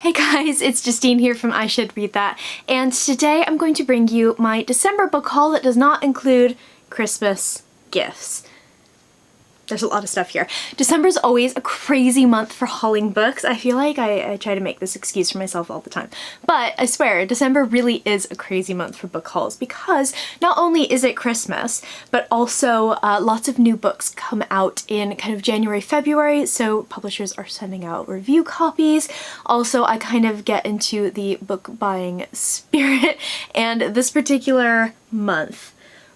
Hey guys, it's Justine here from I Should Read That, and today I'm going to bring you my December book haul that does not include Christmas gifts. There's a lot of stuff here. December's always a crazy month for hauling books. I feel like I try to make this excuse for myself all the time. But I swear, December really is a crazy month for book hauls because not only is it Christmas, but also lots of new books come out in kind of January, February, so publishers are sending out review copies. Also, I kind of get into the book buying spirit, and this particular month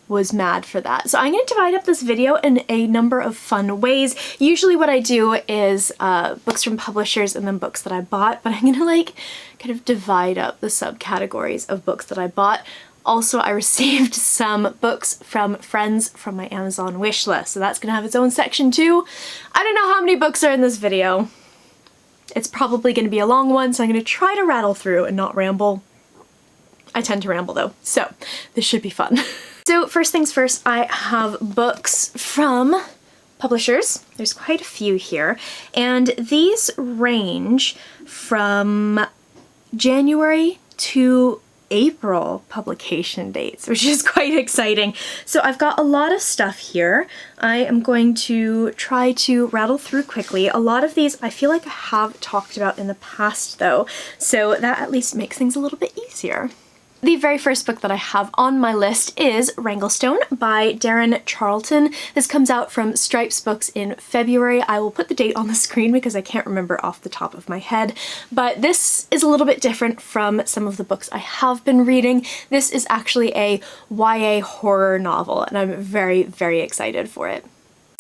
was mad for that. So I'm going to divide up this video in a number of fun ways. Usually what I do is books from publishers and then books that I bought, but I'm going to like kind of divide up the subcategories of books that I bought. Also, I received some books from friends from my Amazon wish list, so that's going to have its own section too. I don't know how many books are in this video. It's probably going to be a long one, so I'm going to try to rattle through and not ramble. I tend to ramble though, so this should be fun. So first things first, I have books from publishers. There's quite a few here, and these range from January to April publication dates, which is quite exciting. So I've got a lot of stuff here. I am going to try to rattle through quickly. A lot of these I feel like I have talked about in the past though, so that at least makes things a little bit easier. The very first book that I have on my list is Wrangle by Darren Charlton. This comes out from Stripes Books in February. I will put the date on the screen because I can't remember off the top of my head, but this is a little bit different from some of the books I have been reading. This is actually a YA horror novel, and I'm very, very excited for it.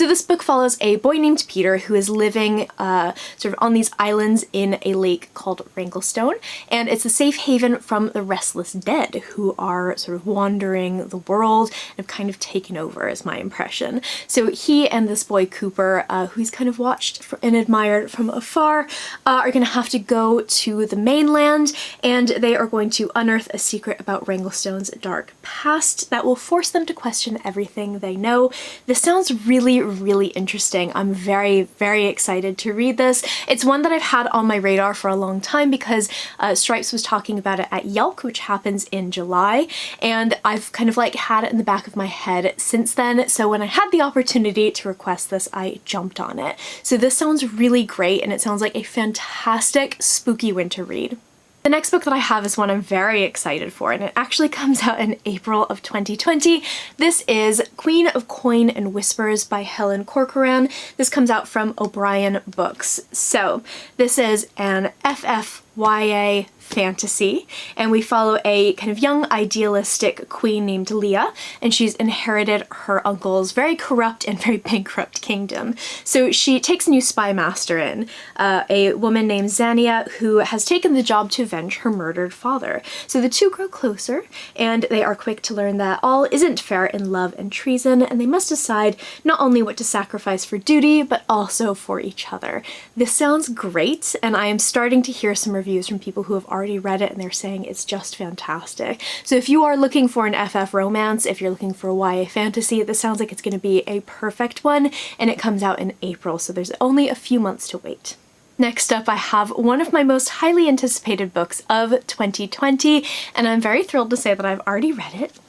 So this book follows a boy named Peter who is living sort of on these islands in a lake called Wranglestone, and it's a safe haven from the restless dead who are sort of wandering the world and have kind of taken over, is my impression. So he and this boy Cooper, who he's kind of watched and admired from afar, are going to have to go to the mainland, and they are going to unearth a secret about Wranglestone's dark past that will force them to question everything they know. This sounds really interesting. I'm very, very excited to read this. It's one that I've had on my radar for a long time because Stripes was talking about it at Yelp, which happens in July, and I've kind of like had it in the back of my head since then. So when I had the opportunity to request this, I jumped on it. So this sounds really great, and it sounds like a fantastic spooky winter read. The next book that I have is one I'm very excited for, and it actually comes out in April of 2020. This is Queen of Coin and Whispers by Helen Corcoran. This comes out from O'Brien Books. So this is an FFYA fantasy, and we follow a kind of young idealistic queen named Leah, and she's inherited her uncle's very corrupt and very bankrupt kingdom. So she takes a new spy master in, a woman named Xania, who has taken the job to avenge her murdered father. So the two grow closer, and they are quick to learn that all isn't fair in love and treason, and they must decide not only what to sacrifice for duty, but also for each other. This sounds great, and I am starting to hear some reviews from people who have already read it, and they're saying it's just fantastic. So if you are looking for an FF romance, if you're looking for a YA fantasy, this sounds like it's going to be a perfect one, and it comes out in April, so there's only a few months to wait. Next up, I have one of my most highly anticipated books of 2020, and I'm very thrilled to say that I've already read it,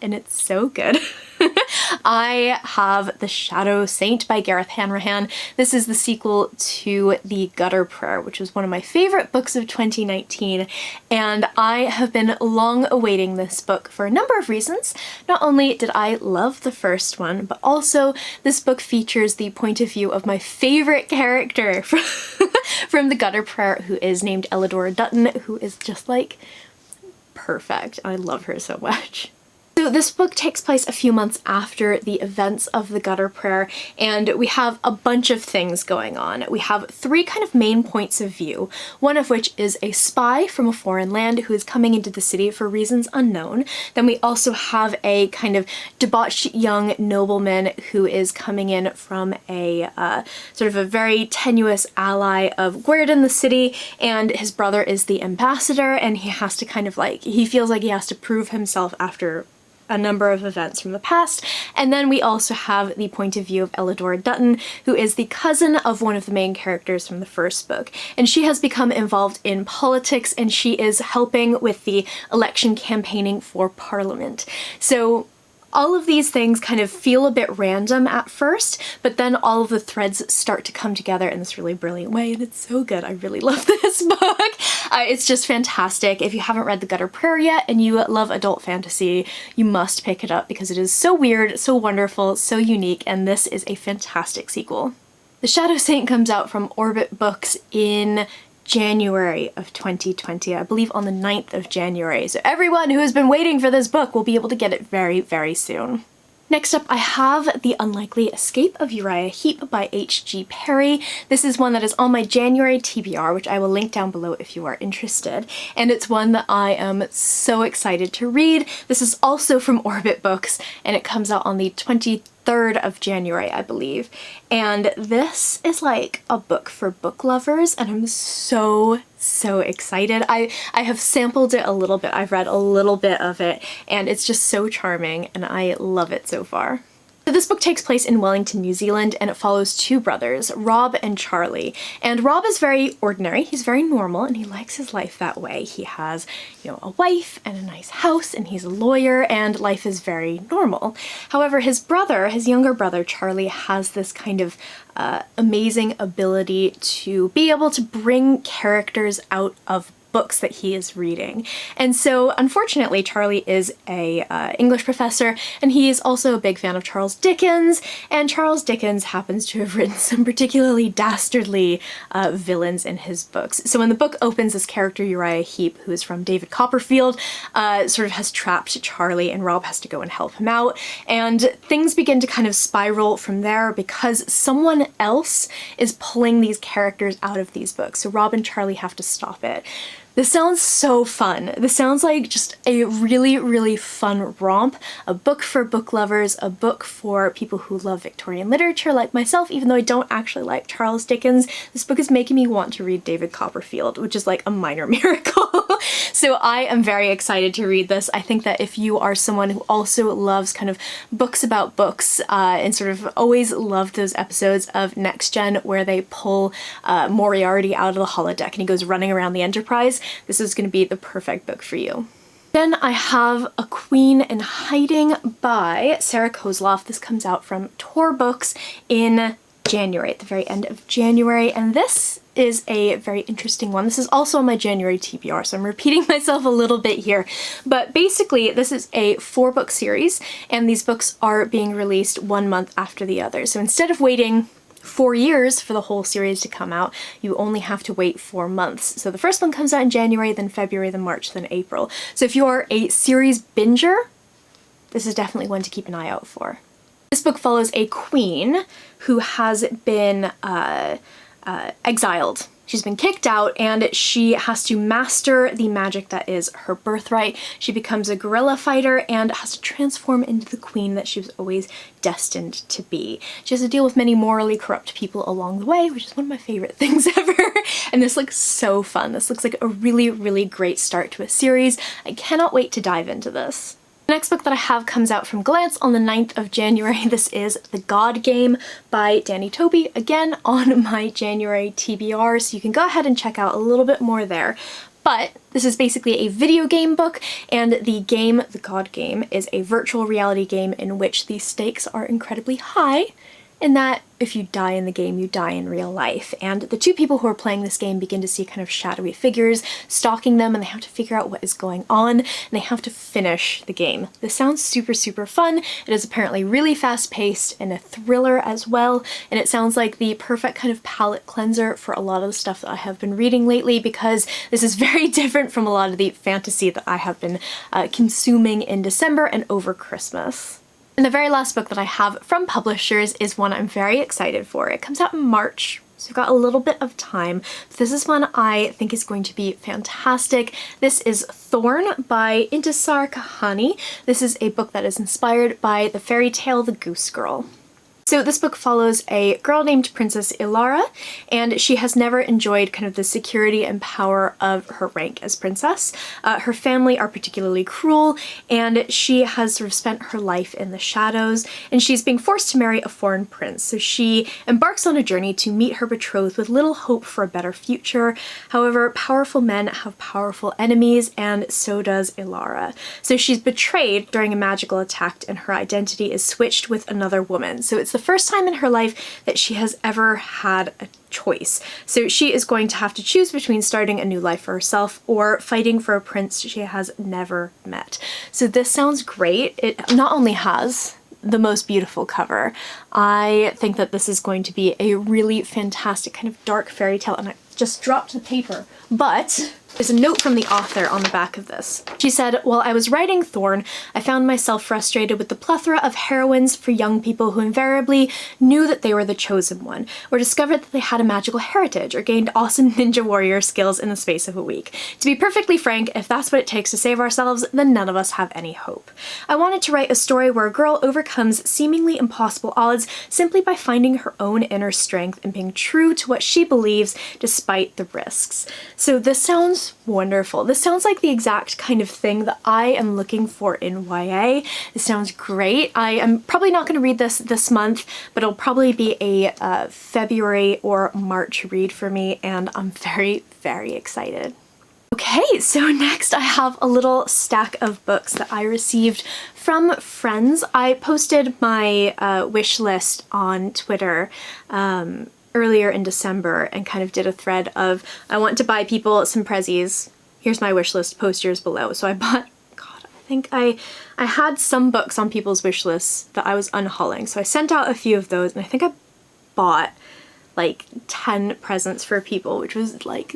and it's so good. I have The Shadow Saint by Gareth Hanrahan. This is the sequel to The Gutter Prayer, which was one of my favorite books of 2019, and I have been long awaiting this book for a number of reasons. Not only did I love the first one, but also this book features the point of view of my favorite character from The Gutter Prayer, who is named Elidora Dutton, who is just like perfect. I love her so much. So this book takes place a few months after the events of The Gutter Prayer, and we have a bunch of things going on. We have three kind of main points of view, one of which is a spy from a foreign land who is coming into the city for reasons unknown. Then we also have a kind of debauched young nobleman who is coming in from a sort of a very tenuous ally of Guerdon, the city, and his brother is the ambassador, and he has to kind of like, he feels like he has to prove himself after a number of events from the past. And then we also have the point of view of Elidora Dutton, who is the cousin of one of the main characters from the first book. And she has become involved in politics, and she is helping with the election campaigning for Parliament. So all of these things kind of feel a bit random at first, but then all of the threads start to come together in this really brilliant way, and it's so good. I really love this book. It's just fantastic. If you haven't read The Gutter Prayer yet and you love adult fantasy, you must pick it up because it is so weird, so wonderful, so unique, and this is a fantastic sequel. The Shadow Saint comes out from Orbit Books in January of 2020, I believe on the 9th of January. So everyone who has been waiting for this book will be able to get it very, very soon. Next up, I have The Unlikely Escape of Uriah Heep by H.G. Perry. This is one that is on my January TBR, which I will link down below if you are interested. And it's one that I am so excited to read. This is also from Orbit Books, and it comes out on the 23rd of January, I believe. And this is like a book for book lovers, and I'm so excited. I have sampled it a little bit. I've read a little bit of it, and it's just so charming, and I love it so far. So this book takes place in Wellington, New Zealand, and it follows two brothers, Rob and Charlie. And Rob is very ordinary, he's very normal, and he likes his life that way. He has, you know, a wife and a nice house, and he's a lawyer, and life is very normal. However, his brother, his younger brother, Charlie, has this kind of amazing ability to be able to bring characters out of books that he is reading. And so unfortunately Charlie is a English professor, and he is also a big fan of Charles Dickens, and Charles Dickens happens to have written some particularly dastardly villains in his books. So when the book opens, this character Uriah Heep, who is from David Copperfield, sort of has trapped Charlie, and Rob has to go and help him out, and things begin to kind of spiral from there because someone else is pulling these characters out of these books. So Rob and Charlie have to stop it. This sounds so fun. This sounds like just a really, really fun romp. A book for book lovers, a book for people who love Victorian literature like myself, even though I don't actually like Charles Dickens. This book is making me want to read David Copperfield, which is like a minor miracle. So I am very excited to read this. I think that if you are someone who also loves kind of books about books, and sort of always loved those episodes of Next Gen where they pull Moriarty out of the holodeck and he goes running around the Enterprise, this is going to be the perfect book for you. Then I have A Queen in Hiding by Sarah Kozloff. This comes out from Tor Books in January, at the very end of January, and this is a very interesting one. This is also on my January TBR, so I'm repeating myself a little bit here. But basically, this is a 4-book series, and these books are being released 1 month after the other. So instead of waiting 4 years for the whole series to come out, you only have to wait 4 months. So the first one comes out in January, then February, then March, then April. So if you are a series binger, this is definitely one to keep an eye out for. This book follows a queen who has been exiled. She's been kicked out, and she has to master the magic that is her birthright. She becomes a guerrilla fighter and has to transform into the queen that she was always destined to be. She has to deal with many morally corrupt people along the way, which is one of my favorite things ever. And this looks so fun. This looks like a really, really great start to a series. I cannot wait to dive into this. The next book that I have comes out from Glance on the 9th of January. This is The God Game by Danny Toby, again on my January TBR, so you can go ahead and check out a little bit more there. But this is basically a video game book, and the game, The God Game, is a virtual reality game in which the stakes are incredibly high, in that if you die in the game, you die in real life. And the two people who are playing this game begin to see kind of shadowy figures stalking them, and they have to figure out what is going on, and they have to finish the game. This sounds super, super fun. It is apparently really fast-paced and a thriller as well, and it sounds like the perfect kind of palate cleanser for a lot of the stuff that I have been reading lately, because this is very different from a lot of the fantasy that I have been consuming in December and over Christmas. And the very last book that I have from publishers is one I'm very excited for. It comes out in March, so we've got a little bit of time. This is one I think is going to be fantastic. This is Thorn by Intisar Kahani. This is a book that is inspired by the fairy tale The Goose Girl. So this book follows a girl named Princess Ilara, and she has never enjoyed kind of the security and power of her rank as princess. Her family are particularly cruel, and she has sort of spent her life in the shadows, and she's being forced to marry a foreign prince. So she embarks on a journey to meet her betrothed with little hope for a better future. However, powerful men have powerful enemies, and so does Ilara. So she's betrayed during a magical attack, and her identity is switched with another woman. So it's the first time in her life that she has ever had a choice. So she is going to have to choose between starting a new life for herself or fighting for a prince she has never met. So this sounds great. It not only has the most beautiful cover, I think that this is going to be a really fantastic kind of dark fairy tale, and I just dropped the paper, but there's a note from the author on the back of this. She said, "While I was writing Thorn, I found myself frustrated with the plethora of heroines for young people who invariably knew that they were the chosen one, or discovered that they had a magical heritage, or gained awesome ninja warrior skills in the space of a week. To be perfectly frank, if that's what it takes to save ourselves, then none of us have any hope. I wanted to write a story where a girl overcomes seemingly impossible odds simply by finding her own inner strength and being true to what she believes despite the risks." So this sounds wonderful. This sounds like the exact kind of thing that I am looking for in YA. This sounds great. I am probably not going to read this month, but it'll probably be a February or March read for me, and I'm very, very excited. Okay, so next I have a little stack of books that I received from friends. I posted my wish list on Twitter earlier in December and kind of did a thread of, I want to buy people some prezzies. Here's my wish list, post yours below. So I bought, God, I think I had some books on people's wish lists that I was unhauling. So I sent out a few of those, and I think I bought like 10 presents for people, which was like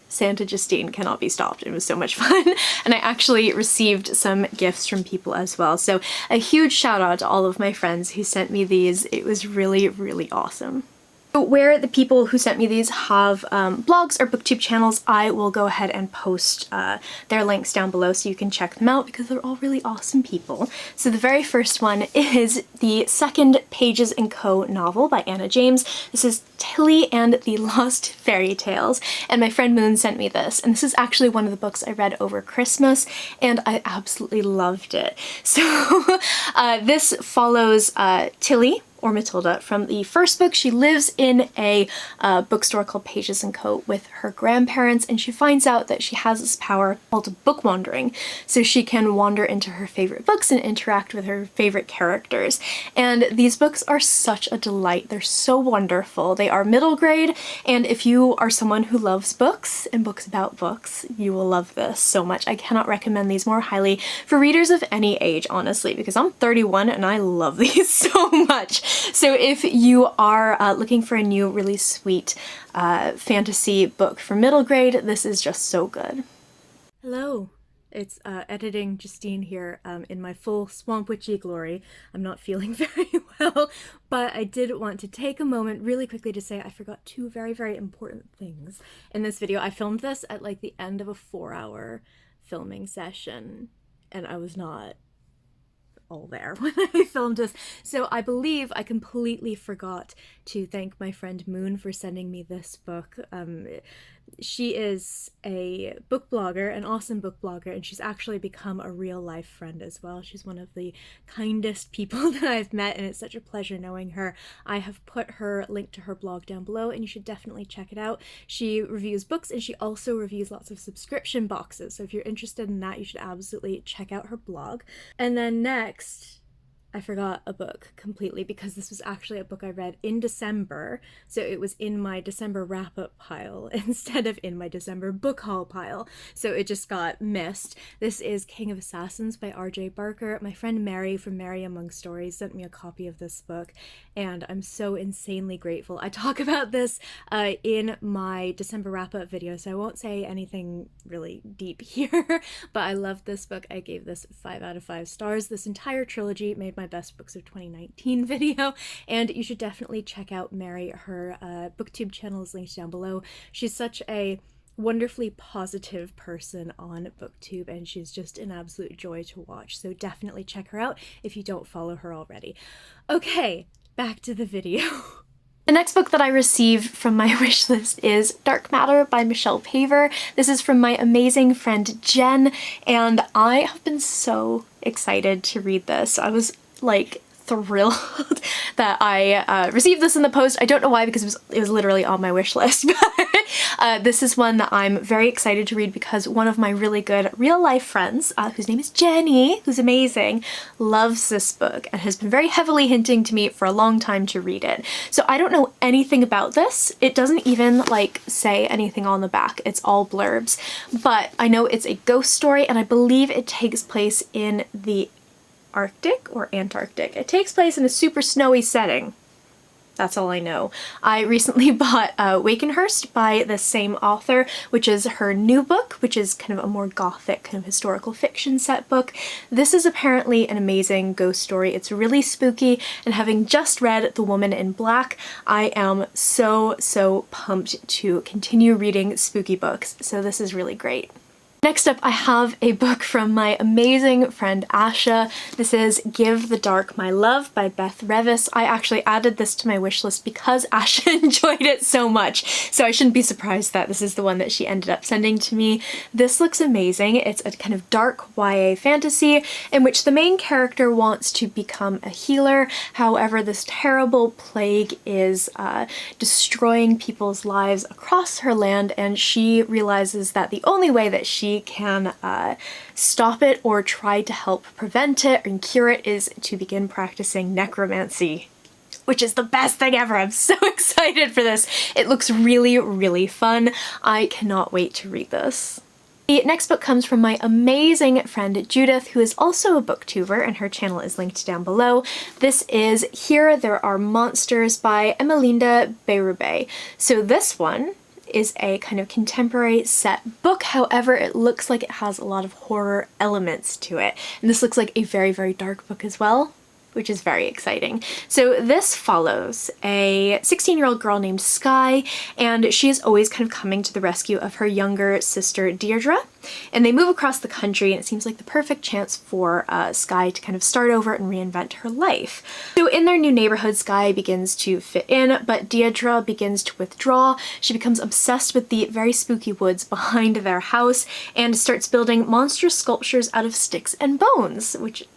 Santa Justine cannot be stopped. It was so much fun. And I actually received some gifts from people as well. So a huge shout out to all of my friends who sent me these. It was really, really awesome. Where the people who sent me these have blogs or booktube channels, I will go ahead and post their links down below so you can check them out, because they're all really awesome people. So the very first one is the second Pages & Co. novel by Anna James. This is Tilly and the Lost Fairy Tales, and my friend Moon sent me this, and this is actually one of the books I read over Christmas, and I absolutely loved it. So this follows Tilly, or Matilda, from the first book. She lives in a bookstore called Pages & Co. with her grandparents, and she finds out that she has this power called book wandering, so she can wander into her favorite books and interact with her favorite characters. And these books are such a delight. They're so wonderful. They are middle grade, and if you are someone who loves books and books about books, you will love this so much. I cannot recommend these more highly for readers of any age, honestly, because I'm 31 and I love these so much. So if you are looking for a new really sweet fantasy book for middle grade, this is just so good. Hello, it's editing Justine here in my full swamp witchy glory. I'm not feeling very well, but I did want to take a moment really quickly to say I forgot two very, very important things in this video. I filmed this at like the end of a 4-hour filming session, and I was not all there when I filmed this. So I believe I completely forgot to thank my friend Moon for sending me this book. She is a book blogger, an awesome book blogger, and she's actually become a real life friend as well. She's one of the kindest people that I've met, and it's such a pleasure knowing her. I have put her link to her blog down below, and you should definitely check it out. She reviews books, and she also reviews lots of subscription boxes. So if you're interested in that, you should absolutely check out her blog. And then next, I forgot a book completely, because this was actually a book I read in December, so it was in my December wrap-up pile instead of in my December book haul pile, so it just got missed. This is King of Assassins by R.J. Barker. My friend Mary from Mary Among Stories sent me a copy of this book, and I'm so insanely grateful. I talk about this in my December wrap-up video, so I won't say anything really deep here, but I love this book. I gave this 5 out of 5 stars. This entire trilogy made my best books of 2019 video, and you should definitely check out Mary. Her booktube channel is linked down below. She's such a wonderfully positive person on booktube, and she's just an absolute joy to watch, so definitely check her out if you don't follow her already. Okay, back to the video. The next book that I received from my wish list is Dark Matter by Michelle Paver. This is from my amazing friend Jen, and I have been so excited to read this. I was like thrilled that I received this in the post. I don't know why, because it was literally on my wish list, but this is one that I'm very excited to read because one of my really good real life friends, whose name is Jenny, who's amazing, loves this book and has been very heavily hinting to me for a long time to read it. So I don't know anything about this. It doesn't even like say anything on the back. It's all blurbs, but I know it's a ghost story and I believe it takes place in the Arctic or Antarctic. It takes place in a super snowy setting. That's all I know. I recently bought Wakenhurst by the same author, which is her new book, which is kind of a more gothic kind of historical fiction set book. This is apparently an amazing ghost story. It's really spooky, and having just read The Woman in Black, I am so pumped to continue reading spooky books, so this is really great. Next up, I have a book from my amazing friend Asha. This is Give the Dark My Love by Beth Revis. I actually added this to my wish list because Asha enjoyed it so much, so I shouldn't be surprised that this is the one that she ended up sending to me. This looks amazing. It's a kind of dark YA fantasy in which the main character wants to become a healer. However, this terrible plague is destroying people's lives across her land, and she realizes that the only way that she can stop it or try to help prevent it and cure it is to begin practicing necromancy, which is the best thing ever. I'm so excited for this. It looks really fun. I cannot wait to read this. The next book comes from my amazing friend Judith, who is also a booktuber, and her channel is linked down below. This is Here There Are Monsters by Emelinda Berube. So this one is a kind of contemporary set book, however it looks like it has a lot of horror elements to it. And this looks like a very dark book as well, which is very exciting. So this follows a 16-year-old girl named Sky, and she is always kind of coming to the rescue of her younger sister Deirdre. And they move across the country, and it seems like the perfect chance for Sky to kind of start over and reinvent her life. So in their new neighborhood, Sky begins to fit in, but Deirdre begins to withdraw. She becomes obsessed with the very spooky woods behind their house and starts building monstrous sculptures out of sticks and bones, which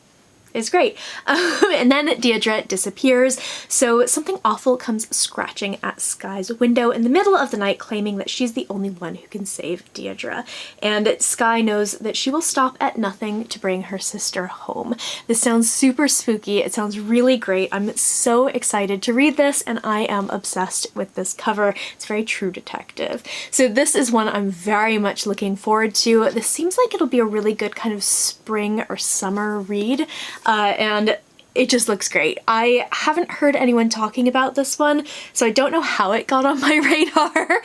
is great. And then Deirdre disappears, so something awful comes scratching at Sky's window in the middle of the night, claiming that she's the only one who can save Deirdre. And Sky knows that she will stop at nothing to bring her sister home. This sounds super spooky. It sounds really great. I'm so excited to read this, and I am obsessed with this cover. It's very True Detective. So this is one I'm very much looking forward to. This seems like it'll be a really good kind of spring or summer read. And it just looks great. I haven't heard anyone talking about this one, so I don't know how it got on my radar,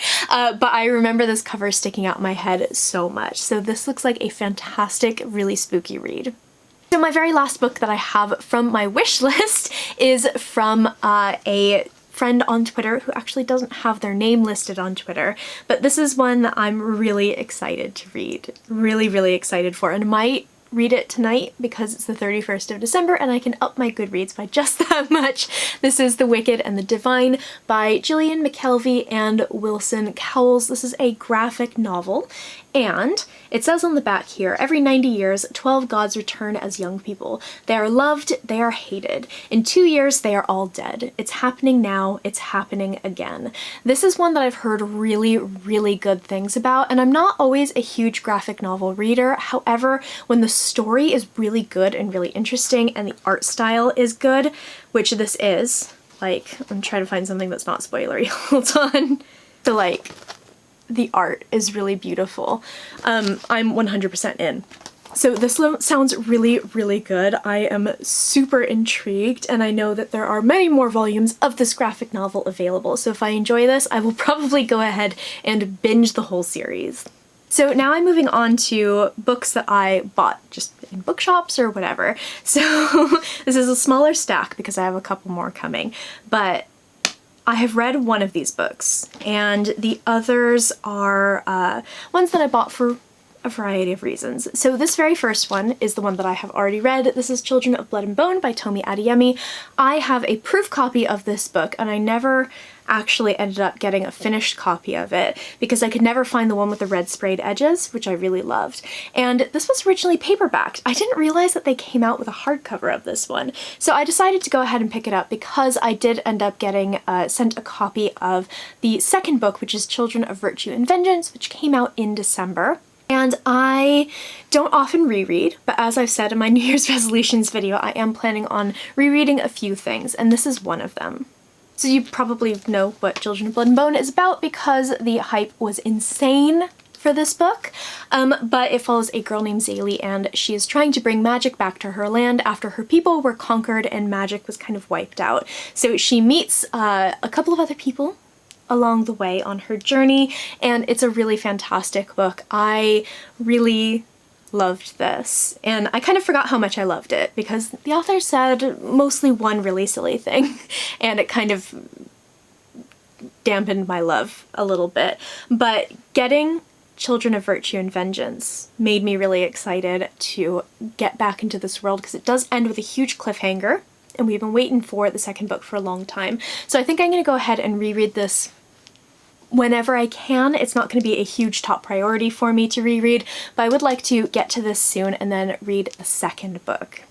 but I remember this cover sticking out in my head so much. So this looks like a fantastic, really spooky read. So my very last book that I have from my wish list is from a friend on Twitter who actually doesn't have their name listed on Twitter, but this is one that I'm really excited to read. Really excited for, and might read it tonight because it's the 31st of December and I can up my Goodreads by just that much. This is The Wicked and the Divine by Gillian McKelvey and Wilson Cowles. This is a graphic novel, and it says on the back here, every 90 years, 12 gods return as young people. They are loved, they are hated. In 2 years, they are all dead. It's happening now, it's happening again. This is one that I've heard really good things about, and I'm not always a huge graphic novel reader. However, when the story is really good and really interesting and the art style is good, which this is, like, I'm trying to find something that's not spoilery, hold on. So like, the art is really beautiful. I'm 100% in. So this sounds really good. I am super intrigued, and I know that there are many more volumes of this graphic novel available, so if I enjoy this, I will probably go ahead and binge the whole series. So now I'm moving on to books that I bought just in bookshops or whatever. So this is a smaller stack because I have a couple more coming, but I have read one of these books, and the others are ones that I bought for a variety of reasons. So this very first one is the one that I have already read. This is Children of Blood and Bone by Tomi Adeyemi. I have a proof copy of this book, and I never actually ended up getting a finished copy of it because I could never find the one with the red sprayed edges, which I really loved. And this was originally paperbacked. I didn't realize that they came out with a hardcover of this one. So I decided to go ahead and pick it up because I did end up getting sent a copy of the second book, which is Children of Virtue and Vengeance, which came out in December. And I don't often reread, but as I've said in my New Year's resolutions video, I am planning on rereading a few things, and this is one of them. So you probably know what Children of Blood and Bone is about because the hype was insane for this book, but it follows a girl named Zaylee, and she is trying to bring magic back to her land after her people were conquered and magic was kind of wiped out. So she meets a couple of other people along the way on her journey, and it's a really fantastic book. I really loved this, and I kind of forgot how much I loved it because the author said mostly one really silly thing, and it kind of dampened my love a little bit. But getting Children of Virtue and Vengeance made me really excited to get back into this world because it does end with a huge cliffhanger, and we've been waiting for the second book for a long time. So I think I'm going to go ahead and reread this whenever I can. It's not going to be a huge top priority for me to reread, but I would like to get to this soon and then read the second book.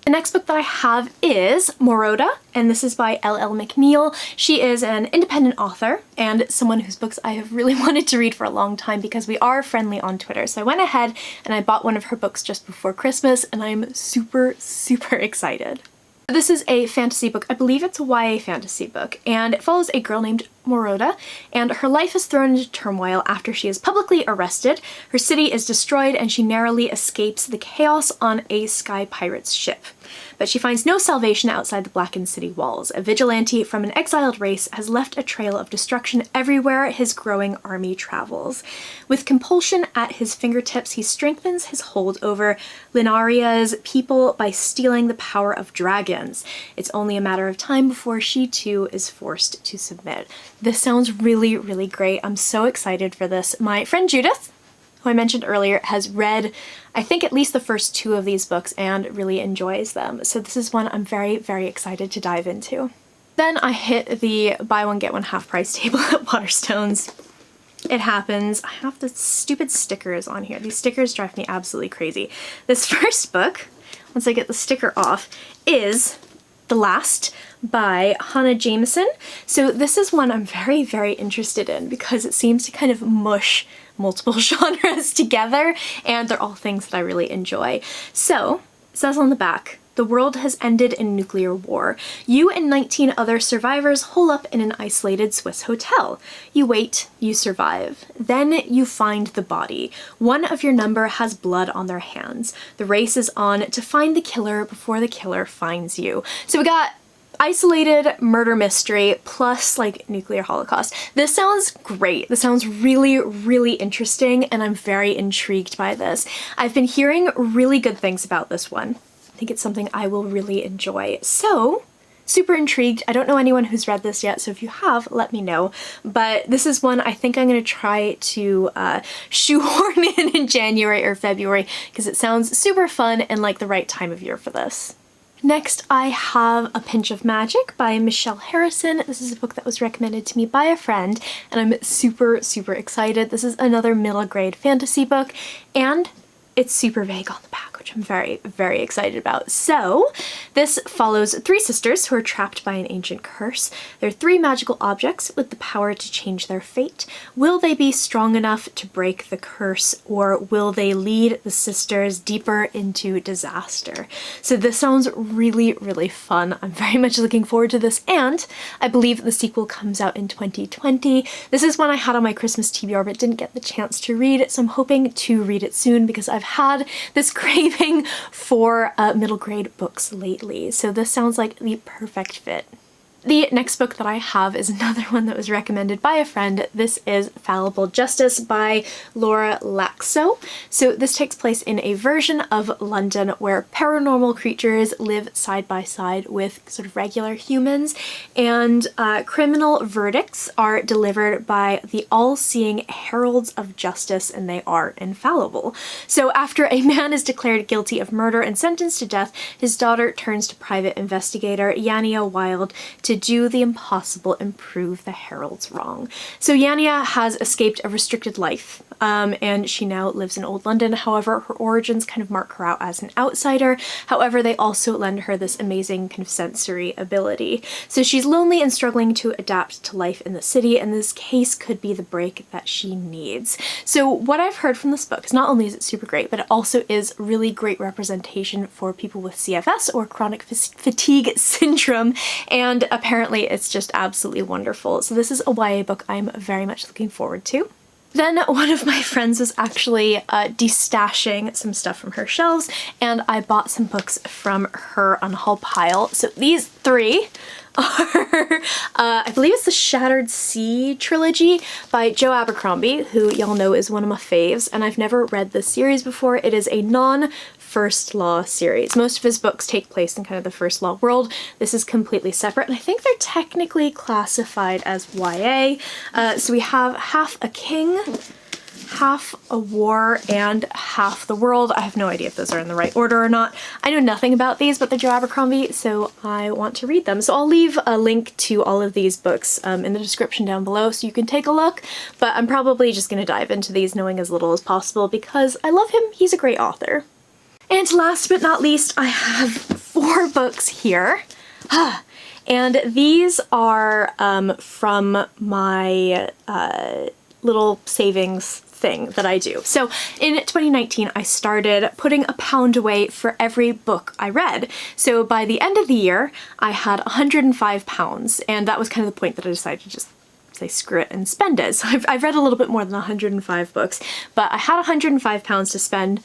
The next book that I have is Moroni, and this is by L.L. McNeil. She is an independent author and someone whose books I have really wanted to read for a long time because we are friendly on Twitter. So I went ahead and I bought one of her books just before Christmas, and I'm super, super excited. This is a fantasy book. I believe it's a YA fantasy book, and it follows a girl named Moroni, and her life is thrown into turmoil after she is publicly arrested. Her city is destroyed, and she narrowly escapes the chaos on a sky pirate's ship. But she finds no salvation outside the blackened city walls. A vigilante from an exiled race has left a trail of destruction everywhere his growing army travels. With compulsion at his fingertips, he strengthens his hold over Linaria's people by stealing the power of dragons. It's only a matter of time before she too is forced to submit. This sounds really, really great. I'm so excited for this. My friend Judith, who I mentioned earlier, has read, I think, at least the first two of these books and really enjoys them. So this is one I'm very, very excited to dive into. Then I hit the buy one get one half price table at Waterstones. It happens. I have the stupid stickers on here. These stickers drive me absolutely crazy. This first book, once I get the sticker off, is The Last by Hannah Jameson. So this is one I'm very, very interested in because it seems to kind of mush multiple genres together, and they're all things that I really enjoy. So, it says on the back, the world has ended in nuclear war. You and 19 other survivors hole up in an isolated Swiss hotel. You wait, you survive. Then you find the body. One of your number has blood on their hands. The race is on to find the killer before the killer finds you. So we got isolated murder mystery plus like nuclear holocaust. This sounds great. This sounds really, really interesting, and I'm very intrigued by this. I've been hearing really good things about this one. I think it's something I will really enjoy. So, super intrigued. I don't know anyone who's read this yet, so if you have, let me know. But this is one I think I'm going to try to shoehorn in January or February because it sounds super fun and like the right time of year for this. Next, I have A Pinch of Magic by Michelle Harrison. This is a book that was recommended to me by a friend, and I'm super, super excited. This is another middle grade fantasy book, and it's super vague on the back, which I'm very, very excited about. So, this follows three sisters who are trapped by an ancient curse. They're three magical objects with the power to change their fate. Will they be strong enough to break the curse, or will they lead the sisters deeper into disaster? So this sounds really, really fun. I'm very much looking forward to this, and I believe the sequel comes out in 2020. This is one I had on my Christmas TBR but didn't get the chance to read, so I'm hoping to read it soon because I've had this craving for middle grade books lately. So this sounds like the perfect fit. The next book that I have is another one that was recommended by a friend. This is Fallible Justice by Laura Laxo. So this takes place in a version of London where paranormal creatures live side by side with sort of regular humans, and criminal verdicts are delivered by the all-seeing heralds of justice, and they are infallible. So after a man is declared guilty of murder and sentenced to death, his daughter turns to private investigator Yania Wilde to do the impossible and prove the herald's wrong. So Yania has escaped a restricted life, and she now lives in Old London. However, her origins kind of mark her out as an outsider. However, they also lend her this amazing kind of sensory ability. So she's lonely and struggling to adapt to life in the city, and this case could be the break that she needs. So what I've heard from this book is not only is it super great, but it also is really great representation for people with CFS or chronic fatigue syndrome, and apparently it's just absolutely wonderful. So this is a YA book I'm very much looking forward to. Then one of my friends was actually destashing some stuff from her shelves, and I bought some books from her unhaul pile. So these three are, I believe it's the Shattered C Trilogy by Joe Abercrombie, who y'all know is one of my faves, and I've never read this series before. It is a non-First Law series. Most of his books take place in kind of the First Law world. This is completely separate, and I think they're technically classified as YA. So we have half a king, half a war, and half the world. I have no idea if those are in the right order or not. I know nothing about these, but they're Joe Abercrombie, so I want to read them. So I'll leave a link to all of these books in the description down below so you can take a look, but I'm probably just going to dive into these knowing as little as possible because I love him. He's a great author. And last but not least, I have 4 books here. And these are from my little savings thing that I do. So in 2019, I started putting £1 away for every book I read. So by the end of the year, I had £105, and that was kind of the point that I decided to just say screw it and spend it. So I've read a little bit more than 105 books, but I had £105 to spend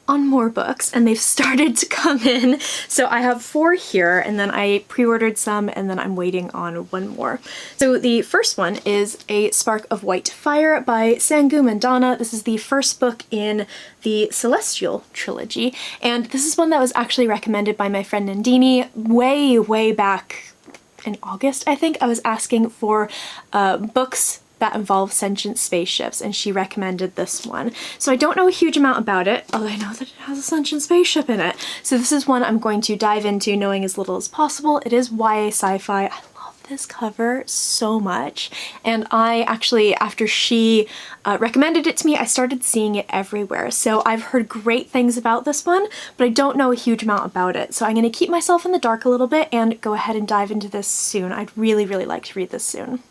on more books, and they've started to come in. So I have 4 here, and then I pre-ordered some, and then I'm waiting on 1 more. So the first one is A Spark of White Fire by Sangu Mandana. This is the first book in the Celestial trilogy, and this is one that was actually recommended by my friend Nandini way back in August, I think. I was asking for books that involve sentient spaceships, and she recommended this one. So I don't know a huge amount about it, although I know that it has a sentient spaceship in it. So this is one I'm going to dive into knowing as little as possible. It is YA sci-fi. I love this cover so much, and I actually, after she recommended it to me, I started seeing it everywhere. So I've heard great things about this one, but I don't know a huge amount about it. So I'm going to keep myself in the dark a little bit and go ahead and dive into this soon. I'd really like to read this soon.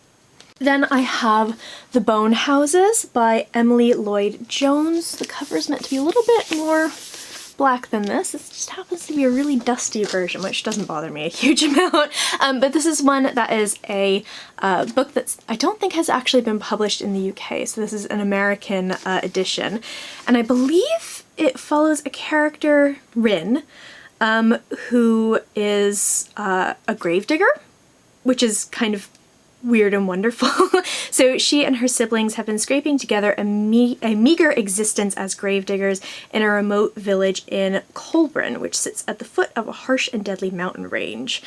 Then I have The Bone Houses by Emily Lloyd Jones. The cover's meant to be a little bit more black than this. This just happens to be a really dusty version, which doesn't bother me a huge amount. But this is one that is a book that I don't think has actually been published in the UK. So this is an American edition. And I believe it follows a character, Rin, who is a gravedigger, which is kind of weird and wonderful. So she and her siblings have been scraping together a meager existence as gravediggers in a remote village in Colburn, which sits at the foot of a harsh and deadly mountain range.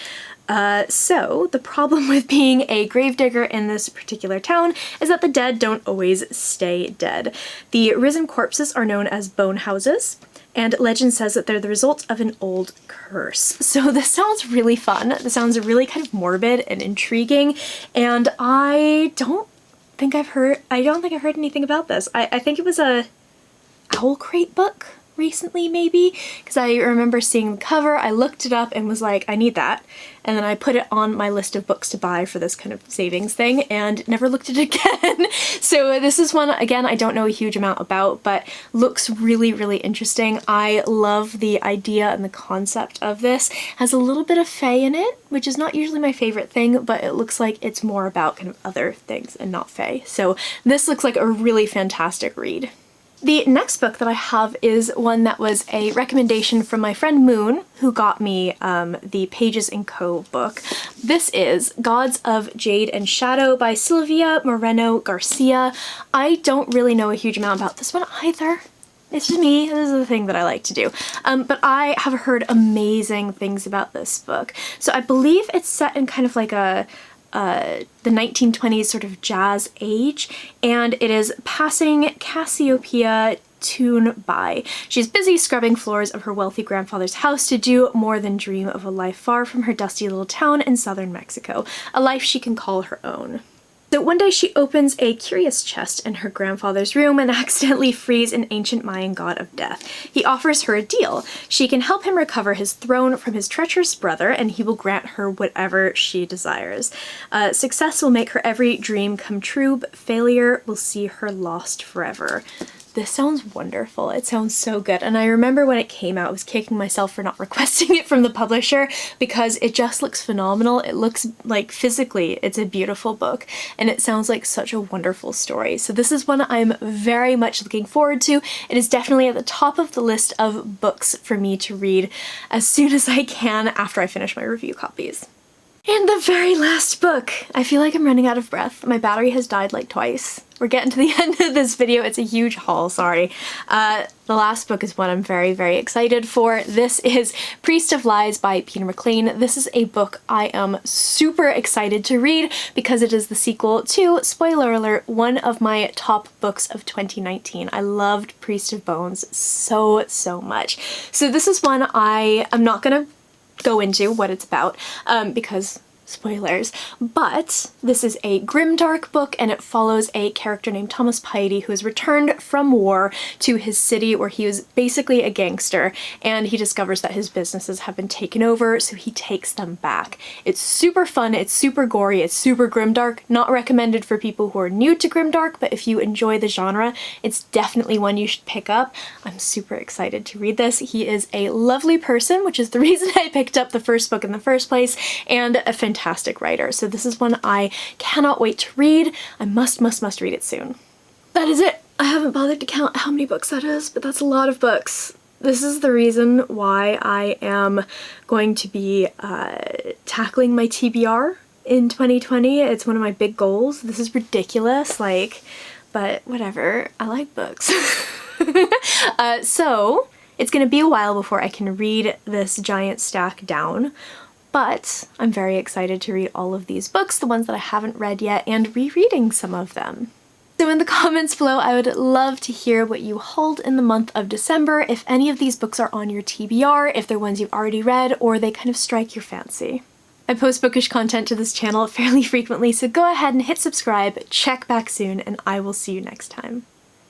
So the problem with being a gravedigger in this particular town is that the dead don't always stay dead. The risen corpses are known as bone houses, and legend says that they're the result of an old curse. So this sounds really fun. This sounds really kind of morbid and intriguing, and I don't think I've heard anything about this. I think it was a Owl Crate book recently, maybe, because I remember seeing the cover, I looked it up and was like, I need that, and then I put it on my list of books to buy for this kind of savings thing and never looked at it again. So this is one, again, I don't know a huge amount about, but looks really interesting. I love the idea and the concept of this. Has a little bit of fae in it, which is not usually my favorite thing, but it looks like it's more about kind of other things and not fae. So this looks like a really fantastic read. The next book that I have is one that was a recommendation from my friend Moon, who got me the Pages & Co. book. This is Gods of Jade and Shadow by Silvia Moreno Garcia. I don't really know a huge amount about this one either. It's just me, this is the thing that I like to do. But I have heard amazing things about this book. So I believe it's set in kind of like the 1920s sort of jazz age, and it is passing Cassiopeia tune by. She's busy scrubbing floors of her wealthy grandfather's house to do more than dream of a life far from her dusty little town in southern Mexico, a life she can call her own. So one day she opens a curious chest in her grandfather's room and accidentally frees an ancient Mayan god of death. He offers her a deal. She can help him recover his throne from his treacherous brother, and he will grant her whatever she desires. Success will make her every dream come true, but failure will see her lost forever. This sounds wonderful. It sounds so good. And I remember when it came out, I was kicking myself for not requesting it from the publisher because it just looks phenomenal. It looks like physically, it's a beautiful book, and it sounds like such a wonderful story. So this is one I'm very much looking forward to. It is definitely at the top of the list of books for me to read as soon as I can after I finish my review copies. And the very last book! I feel like I'm running out of breath. My battery has died like twice. We're getting to the end of this video. It's a huge haul, sorry. The last book is one I'm very, very excited for. This is Priest of Lies by Peter McLean. This is a book I am super excited to read because it is the sequel to, spoiler alert, one of my top books of 2019. I loved Priest of Bones so, so much. So this is one I'm not gonna go into what it's about because spoilers, but this is a grimdark book and it follows a character named Thomas Piety who has returned from war to his city where he was basically a gangster, and he discovers that his businesses have been taken over, so he takes them back. It's super fun, it's super gory, it's super grimdark. Not recommended for people who are new to grimdark, but if you enjoy the genre, it's definitely one you should pick up. I'm super excited to read this. He is a lovely person, which is the reason I picked up the first book in the first place, and a fantastic writer. So this is one I cannot wait to read. I must read it soon. That is it. I haven't bothered to count how many books that is, but that's a lot of books. This is the reason why I am going to be tackling my TBR in 2020. It's one of my big goals. This is ridiculous, like, but whatever. I like books. So it's gonna be a while before I can read this giant stack down, but I'm very excited to read all of these books, the ones that I haven't read yet, and rereading some of them. So in the comments below, I would love to hear what you hauled in the month of December, if any of these books are on your TBR, if they're ones you've already read, or they kind of strike your fancy. I post bookish content to this channel fairly frequently, so go ahead and hit subscribe, check back soon, and I will see you next time.